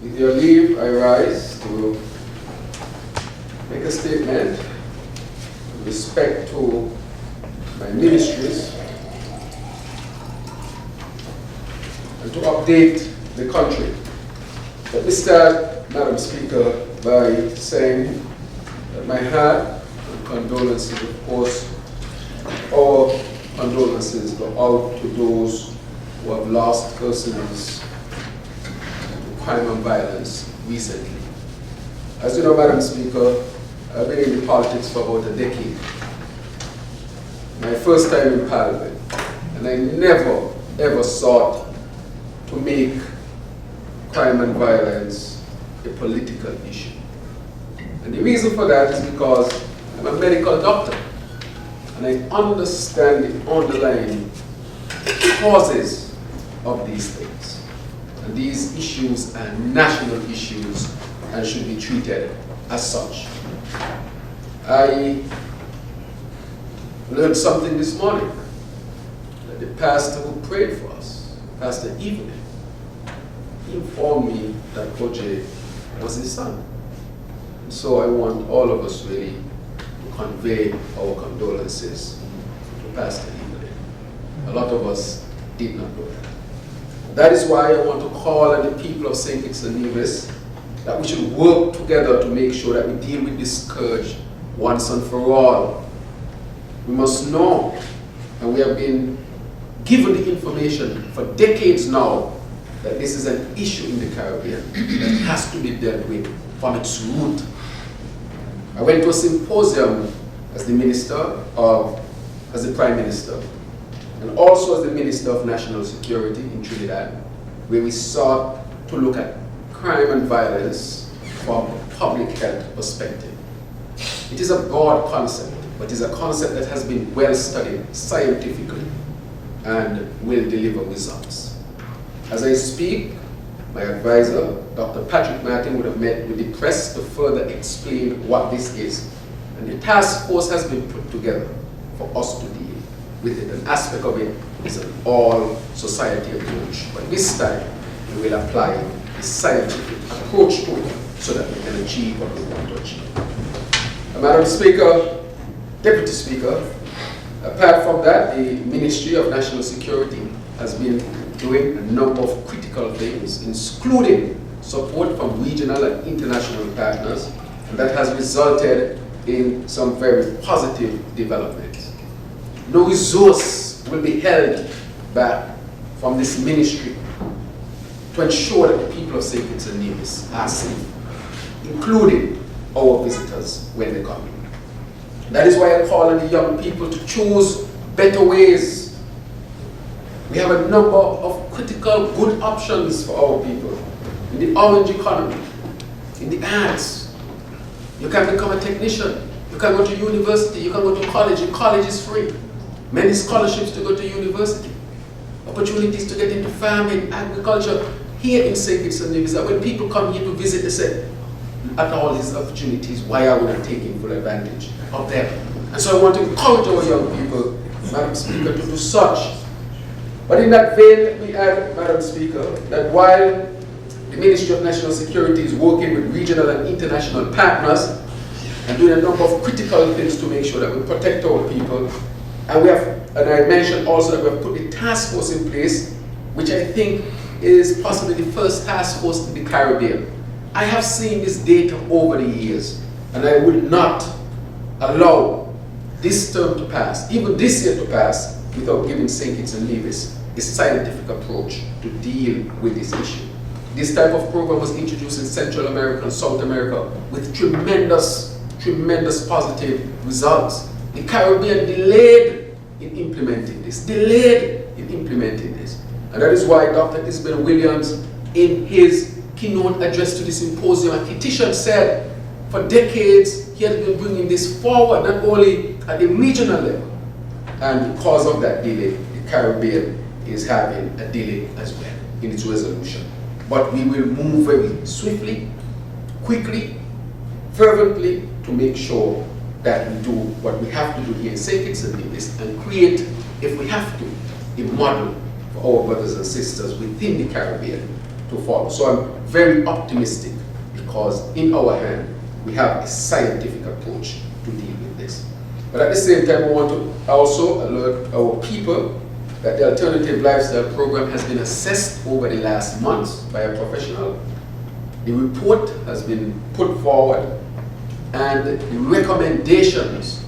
With your leave, I rise to make a statement with respect to my ministries and to update the country. Let me start, Madam Speaker, by saying that my heart and condolences, of course, our condolences go out to those who have lost persons to crime and violence recently. As you know, Madam Speaker, I've been in politics for about a decade. My first time in Parliament, and I never ever sought to make crime and violence a political issue. And the reason for that is because I'm a medical doctor, and I understand the underlying causes of these things. And these issues are national issues and should be treated as such. I learned something this morning, that the pastor who prayed for us, Pastor Evelyn, he informed me that OJ was his son. And so I want all of us really to convey our condolences to Pastor Evelyn. A lot of us did not know that. That is why I want to call on the people of St. Kitts and Nevis that we should work together to make sure that we deal with this scourge once and for all. We must know, and we have been given the information for decades now, that this is an issue in the Caribbean that has to be dealt with from its root. I went to a symposium as the Prime Minister, and also as the Minister of National Security in Trinidad, where we sought to look at crime and violence from a public health perspective. It is a broad concept, but it is a concept that has been well studied scientifically and will deliver results. As I speak, my advisor, Dr. Patrick Martin, would have met with the press to further explain what this is. And the task force has been put together for us to deal with it. An aspect of it is an all-society approach. But this time, we will apply a scientific approach to it so that we can achieve what we want to achieve. Madam Speaker, Deputy Speaker, apart from that, the Ministry of National Security has been doing a number of critical things, including support from regional and international partners, and that has resulted in some very positive developments. No resource will be held back from this ministry to ensure that the people of St. Kitts and Nevis are safe, including our visitors when they come in. That is why I call on the young people to choose better ways. We have a number of critical good options for our people. In the orange economy, in the arts, you can become a technician, you can go to university, you can go to college, and college is free. Many scholarships to go to university, opportunities to get into farming, agriculture. Here in St. Kitts and Nevis, when people come here to visit, they say, at all these opportunities, why are we not taking full advantage of them? And so I want to encourage our young people, Madam Speaker, to do such. But in that vein, let me add, Madam Speaker, that while the Ministry of National Security is working with regional and international partners and doing a number of critical things to make sure that we protect our people, and I mentioned also that we have put a task force in place, which I think is possibly the first task force in the Caribbean. I have seen this data over the years, and I would not allow this term to pass, even this year to pass, without giving St. Kitts and Nevis a scientific approach to deal with this issue. This type of program was introduced in Central America and South America with tremendous positive results. The Caribbean delayed in implementing this, And that is why Dr. Isabel Williams, in his keynote address to the symposium at Kittition, said for decades he has been bringing this forward, not only at the regional level, and because of that delay, the Caribbean is having a delay as well in its resolution. But we will move very swiftly, quickly, fervently to make sure that we do what we have to do here in St. Kitts and Nevis and create, if we have to, a model for our brothers and sisters within the Caribbean to follow. So I'm very optimistic because in our hand, we have a scientific approach to deal with this. But at the same time, we want to also alert our people that the Alternative Lifestyle Program has been assessed over the last months by a professional. The report has been put forward and the recommendations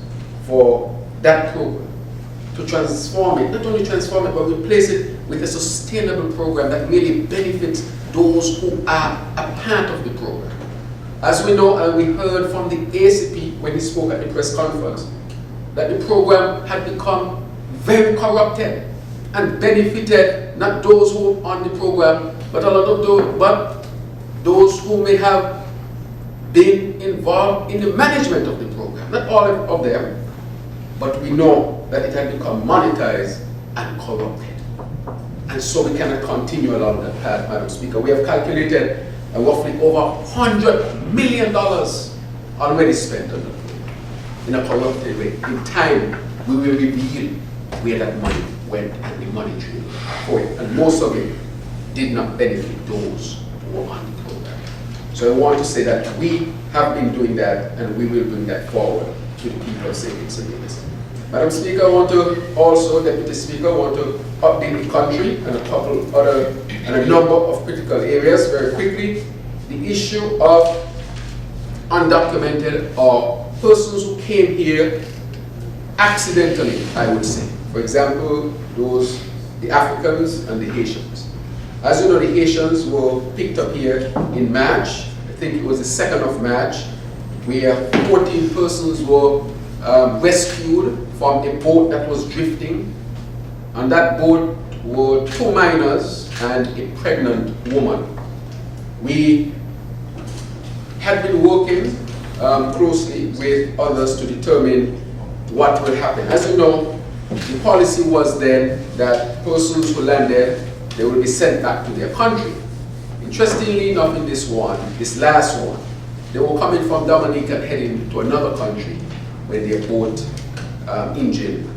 for that program to transform it, not only transform it, but replace it with a sustainable program that really benefits those who are a part of the program. As we know, and we heard from the ACP when he spoke at the press conference, that the program had become very corrupted and benefited not those who are on the program, but a lot of those who may have been involved in the management of the program. Not all of them, but we know that it had become monetized and corrupted. And so we cannot continue along that path, Madam Speaker. We have calculated roughly over $100 million already spent on the program in a corrupted way. In time, we will reveal where that money went and the money drew for it. And most of it did not benefit those who were on the program. So I want to say that we have been doing that and we will bring that forward to the people of St. Kitts and Nevis. Madam Speaker, I want to also, Deputy Speaker, I want to update the country and a number of critical areas very quickly. The issue of undocumented or persons who came here accidentally, I would say. For example, the Africans and the Haitians. As you know, the Haitians were picked up here in March. I think it was the 2nd of March, where 14 persons were rescued from a boat that was drifting. On that boat were 2 minors and a pregnant woman. We had been working closely with others to determine what will happen. As you know, the policy was then that persons who landed, they will be sent back to their country. Interestingly enough, in this last one, they were coming from Dominica and heading to another country when their boat engine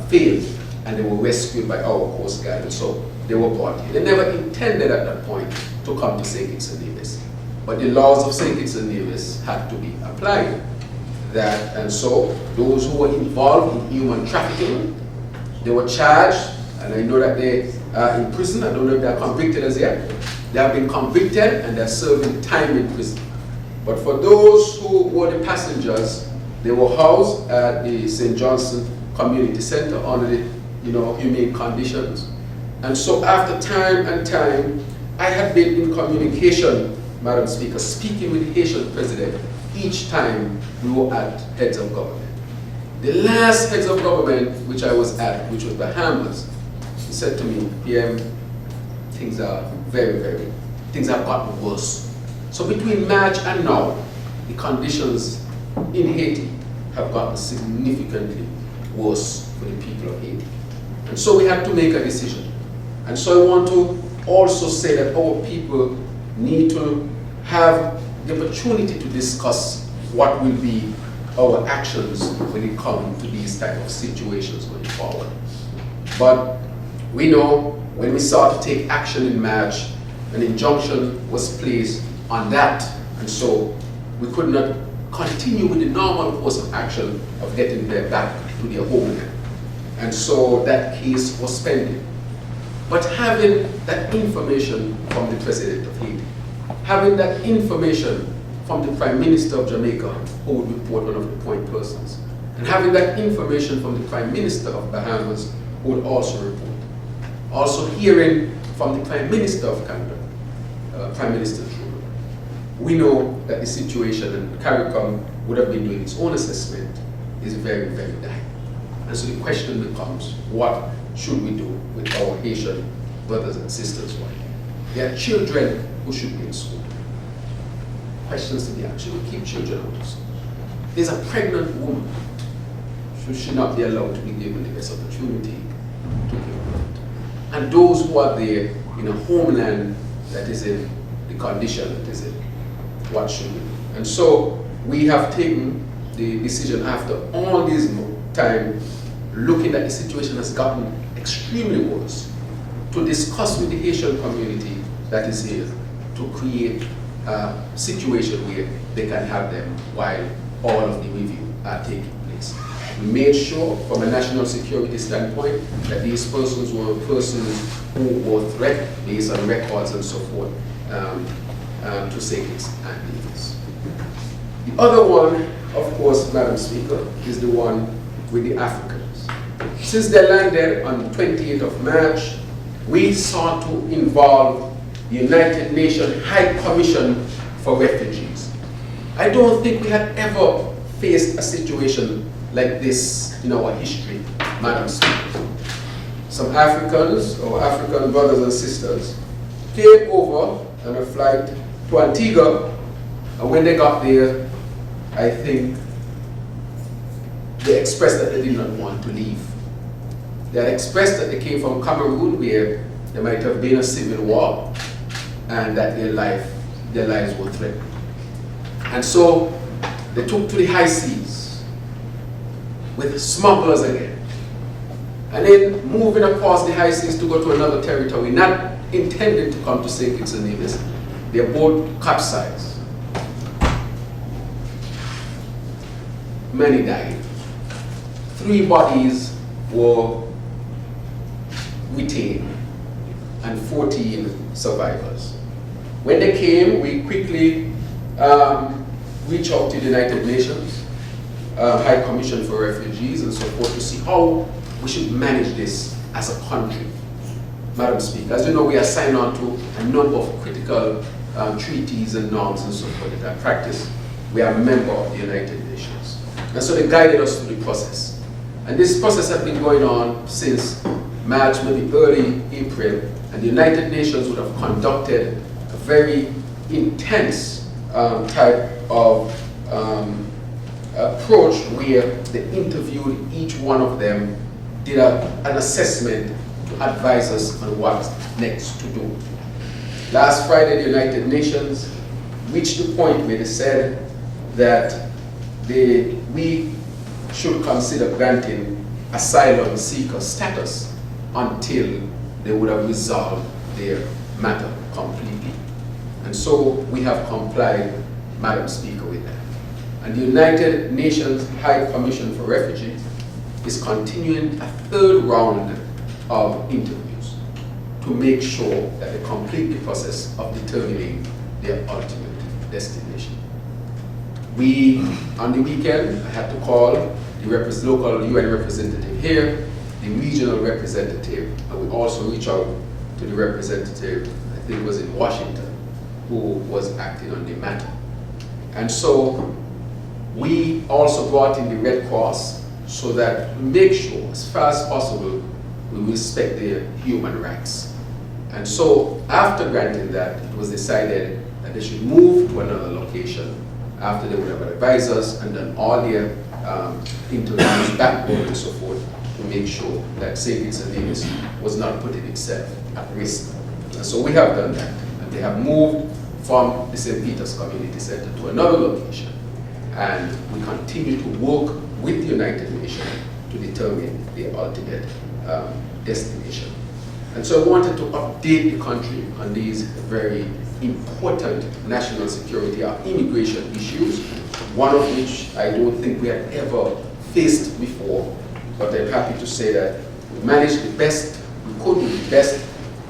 failed and they were rescued by our Coast Guard. And so they were brought here. They never intended at that point to come to St. Kitts and Nevis. But the laws of St. Kitts and Nevis had to be applied. And so those who were involved in human trafficking, they were charged, and I know that they are in prison. I don't know if they are convicted as yet. They have been convicted and they're serving time in prison. But for those who were the passengers, they were housed at the St. Johnson Community Center under the humane conditions. And so after time and time, I had been in communication, Madam Speaker, speaking with the Haitian president each time we were at heads of government. The last heads of government which I was at, which was Bahamas, he said to me, PM, things are things have gotten worse. So between March and now, the conditions in Haiti have gotten significantly worse for the people of Haiti. And so we had to make a decision. And so I want to also say that our people need to have the opportunity to discuss what will be our actions when it comes to these type of situations going forward. But we know when we sought to take action in March, an injunction was placed on that, and so we could not continue with the normal course of action of getting them back to their homeland. And so that case was pending. But having that information from the President of Haiti, having that information from the Prime Minister of Jamaica, who would report one of the point persons, and having that information from the Prime Minister of Bahamas, who would also report. Also hearing from the Prime Minister of Canada, Prime Minister Trudeau. We know that the situation, and CARICOM would have been doing its own assessment, is very, very dire. And so the question becomes, what should we do with our Haitian brothers and sisters? There are children who should be in school. Questions to be asked. Should we keep children out of school? There's a pregnant woman. Should she not be allowed to be given the best opportunity to give birth? And those who are there in a homeland that is in the condition that is in, what should we do? And so we have taken the decision after all this time, looking that the situation has gotten extremely worse, to discuss with the Haitian community that is here to create a situation where they can have them while all of the review are taking place. We made sure from a national security standpoint that these persons were persons who were threat based on records and so forth to Terrance and Nevis. The other one, of course, Madam Speaker, is the one with the Africans. Since they landed on the 28th of March, we sought to involve the United Nations High Commission for Refugees. I don't think we had ever faced a situation like this in our history, Madam Speaker. Some Africans, or African brothers and sisters, came over on a flight to Antigua, and when they got there, I think they expressed that they did not want to leave. They had expressed that they came from Cameroon, where there might have been a civil war, and that their lives were threatened. And so they took to the high seas with smugglers again. And then moving across the high seas to go to another territory, not intending to come to St. Kitts and Nevis, their boat capsized. Many died. 3 bodies were retained and 14 survivors. When they came, we quickly reached out to the United Nations High Commission for Refugees and so forth to see how we should manage this as a country. Madam Speaker, as you know, we are signed on to a number of critical treaties and norms and so forth that are practiced. We are a member of the United Nations. And so they guided us through the process. And this process has been going on since March, maybe early April, and the United Nations would have conducted a very intense type of approach where they interviewed each one of them, did an assessment to advise us on what next to do. Last Friday, the United Nations reached the point where they said that we should consider granting asylum seeker status until they would have resolved their matter completely. And so we have complied, Madam Speaker, with that. And the United Nations High Commission for Refugees is continuing a 3rd round of interviews to make sure that they complete the process of determining their ultimate destination. On the weekend, I had to call the local UN representative here, the regional representative, and we also reached out to the representative, I think it was in Washington, who was acting on the matter. And so we also brought in the Red Cross so that we make sure, as far as possible, we respect their human rights. And so after granting that, it was decided that they should move to another location after they would have advised us and done all their interviews backward and so forth to make sure that St. Kitts and Nevis was not putting itself at risk. And so we have done that. And they have moved from the St. Peter's Community Center to another location. And we continue to work with the United Nations to determine the ultimate destination. And so I wanted to update the country on these very important national security or immigration issues, one of which I don't think we had ever faced before, but I'm happy to say that we managed the best we could with the best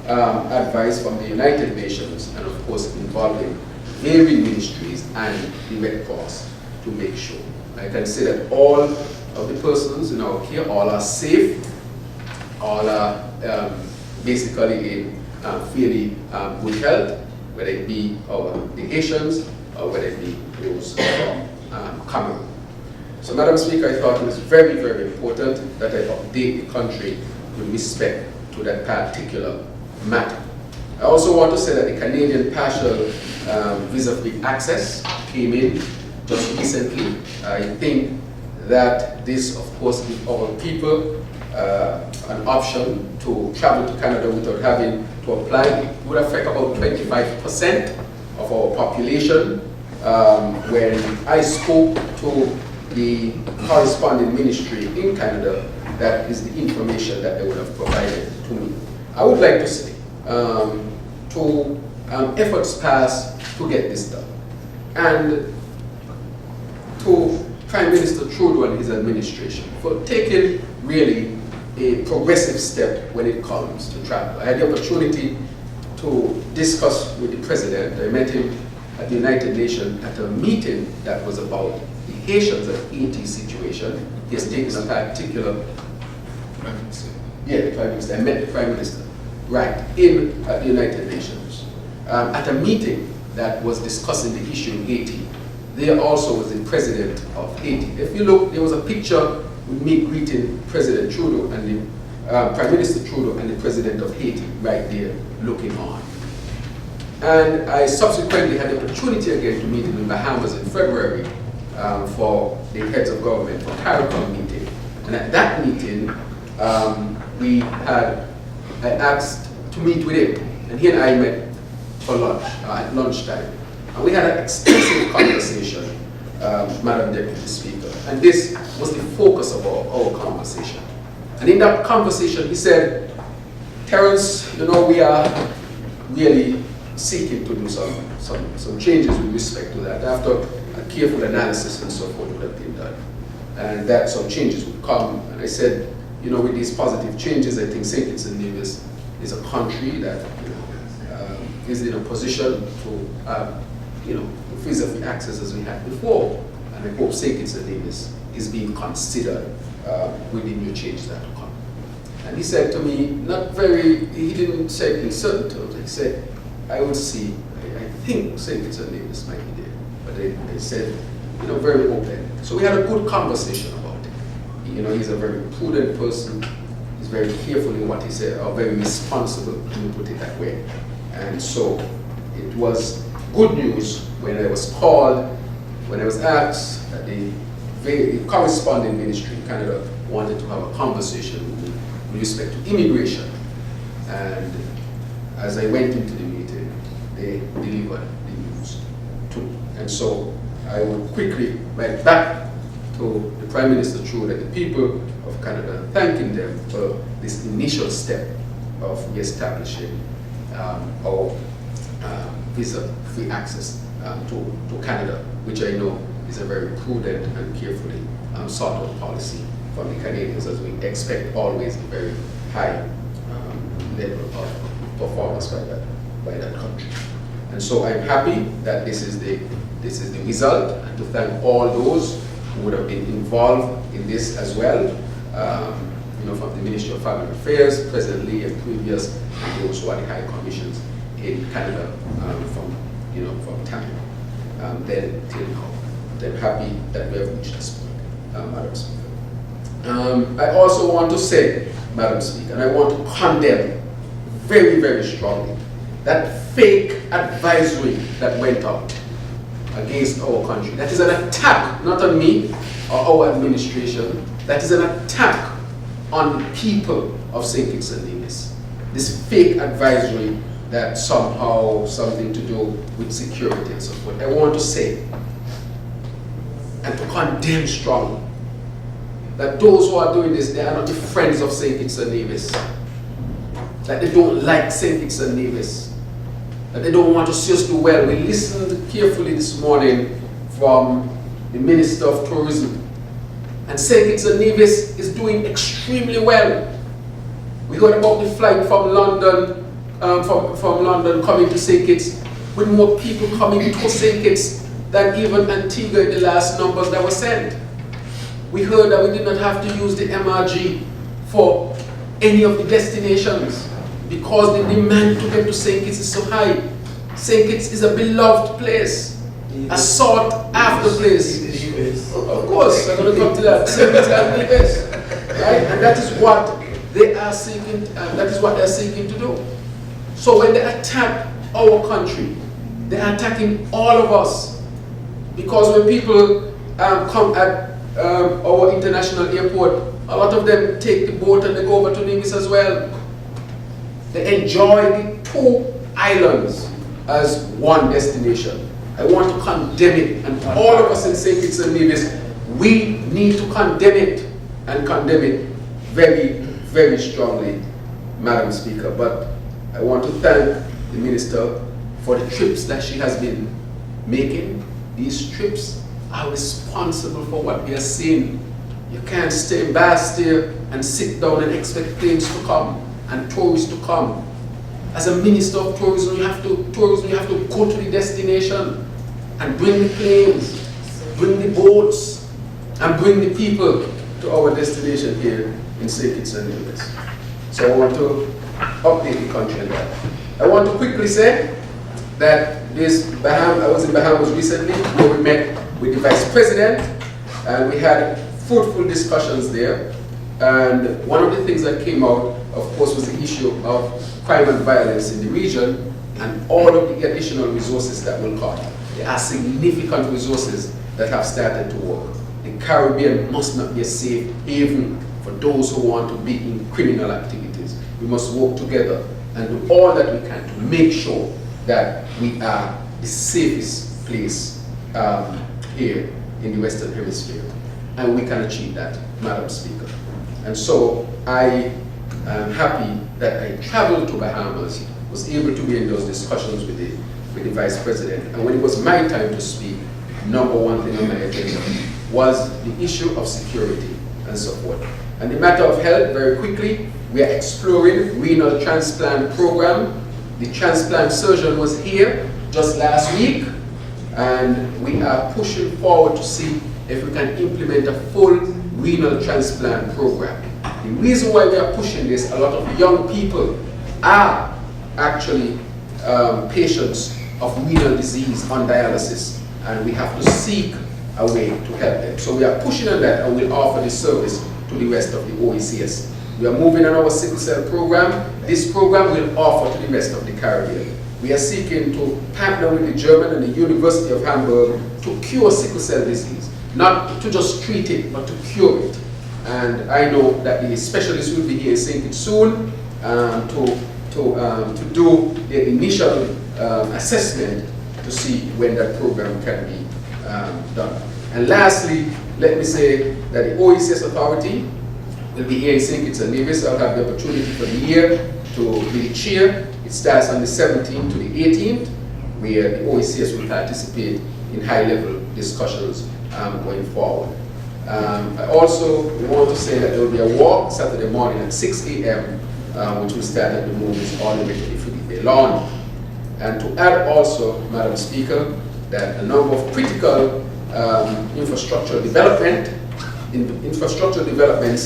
advice from the United Nations, and of course involving varying ministries and the Red Cross to make sure. I can say that all of the persons in our care, all are safe, all are basically in fairly good health, whether it be the Haitians or whether it be those from Cameroon. So, Madam Speaker, I thought it was very, very important that I update the country with respect to that particular matter. I also want to say that the Canadian partial visa-free access came in just recently. I think that this, of course, gives our people an option to travel to Canada without having to apply. It would affect about 25% of our population. When I spoke to the corresponding ministry in Canada, that is the information that they would have provided to me. I would like to say to efforts passed to get this done. And to Prime Minister Trudeau and his administration for taking really a progressive step when it comes to travel. I had the opportunity to discuss with the President. I met him at the United Nations at a meeting that was about the Haitians and Haiti situation. He has taken a particular... Prime Minister. Yeah, the Prime Minister. I met the Prime Minister, right, at the United Nations. At a meeting that was discussing the issue in Haiti. There also was the President of Haiti. If you look, there was a picture with me greeting President Trudeau and the Prime Minister Trudeau and the President of Haiti right there looking on. And I subsequently had the opportunity again to meet in the Bahamas in February for the heads of government for CARICOM meeting. And at that meeting, I asked to meet with him, and he and I met for lunch, at lunchtime. And we had an extensive conversation, Madam Deputy Speaker, and this was the focus of our conversation. And in that conversation, he said, Terrance, you know, we are really seeking to do some changes with respect to that. After a careful analysis and so forth would have been done, and that some changes would come. And I said, you know, with these positive changes, I think St. Kitts and Nevis is a country that is in a position to, free access as we had before. And I hope St. Kitts and Nevis is being considered with the new changes that will come. And he said to me, he didn't say it in certain terms. He said, I will see, I think St. Kitts and Nevis might be there. But they said, you know, very open. So we had a good conversation about it. You know, he's a very prudent person. He's very careful in what he said, or very responsible, let me put it that way. And so it was good news when I was called, when I was asked that the corresponding ministry in Canada wanted to have a conversation with respect to immigration. And as I went into the meeting, they delivered the news too. And so I would quickly write back to the Prime Minister Trudeau and the people of Canada, thanking them for this initial step of re-establishing our visa-free access to Canada, which I know is a very prudent and carefully sought out policy from the Canadians, as we expect always a very high level of performance by that country. And so I'm happy that this is the result, and to thank all those who would have been involved in this as well. From the Ministry of Family Affairs, President Lee, and previous, and those who are the high commissions in Canada from time then till now. I'm happy that we have reached this point, Madam Speaker. I also want to say, Madam Speaker, and I want to condemn very, very strongly that fake advisory that went out against our country. That is an attack, not on me or our administration. That is an attack on the people of St. Kitts and Nevis. This fake advisory that somehow something to do with security and so forth. I want to say and to condemn strongly that those who are doing this, they are not the friends of St. Kitts and Nevis. That they don't like St. Kitts and Nevis. That they don't want to see us do well. We listened carefully this morning from the Minister of Tourism. And St. Kitts and Nevis is doing extremely well. We heard about the flight from London, from London coming to St. Kitts, with more people coming to St. Kitts than even Antigua in the last numbers that were sent. We heard that we did not have to use the MRG for any of the destinations because the demand to get to St. Kitts is so high. St. Kitts is a beloved place, a sought after place. Of course, I'm going to come to that. St. Kitts and Nevis, right? And that is what they are seeking. That is what they are seeking to do. So when they attack our country, they are attacking all of us. Because when people come at our international airport, a lot of them take the boat and they go over to Nevis as well. They enjoy the two islands as one destination. I want to condemn it, and all of us in St. Kitts and Nevis, we need to condemn it, and condemn it very, very strongly, Madam Speaker. But I want to thank the Minister for the trips that she has been making. These trips are responsible for what we are seeing. You can't stay in Bastille and sit down and expect planes to come and tourists to come. As a minister of tourism, you have to go to the destination and bring the planes, bring the boats, and bring the people to our destination here in St. Kitts and Nevis. So I want to update the country on that. I want to quickly say that I was in Bahamas recently where we met with the Vice President and we had fruitful discussions there. And one of the things that came out, of course, was the issue of crime and violence in the region and all of the additional resources that will come. There are significant resources that have started to work. The Caribbean must not be a safe haven for those who want to be in criminal activities. We must work together and do all that we can to make sure that we are the safest place here in the Western Hemisphere. And we can achieve that, Madam Speaker. And so I am happy that I traveled to Bahamas, was able to be in those discussions with the Vice President. And when it was my time to speak, number one thing on my agenda was the issue of security and so forth. And the matter of health, very quickly, we are exploring renal transplant program. The transplant surgeon was here just last week, and we are pushing forward to see if we can implement a full renal transplant program. The reason why we are pushing this, a lot of young people are actually patients of renal disease on dialysis, and we have to seek a way to help them. So we are pushing on that, and we'll offer this service to the rest of the OECS. We are moving on our sickle cell program. This program will offer to the rest of the Caribbean. We are seeking to partner with the German and the University of Hamburg to cure sickle cell disease. Not to just treat it, but to cure it. And I know that the specialists will be here in St. Kitts soon to do the initial assessment to see when that program can be done. And lastly, let me say that the OECS Authority will be here in St. Kitts and Nevis. I'll have the opportunity for the year to be the chair. It starts on the 17th to the 18th, where the OECS will participate in high-level discussions going forward. I also want to say that there will be a walk Saturday morning at 6 a.m., which will start at the Movies all the way to the Philippe lawn. And to add also, Madam Speaker, that a number of critical infrastructure developments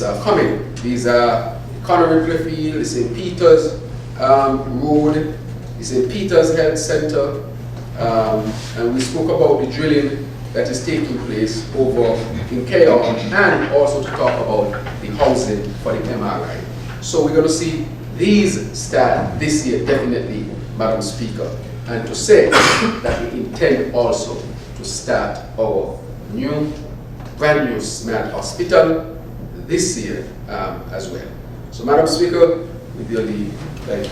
are coming. These are Connery Playfield, the St. Peter's Road, the St. Peter's Health Center, and we spoke about the drilling that is taking place over in Keon, and also to talk about the housing for the MRI. So we're going to see these start this year, definitely, Madam Speaker, and to say that we intend also to start our brand new smart hospital this year as well. So, Madam Speaker, with your leave, thank you.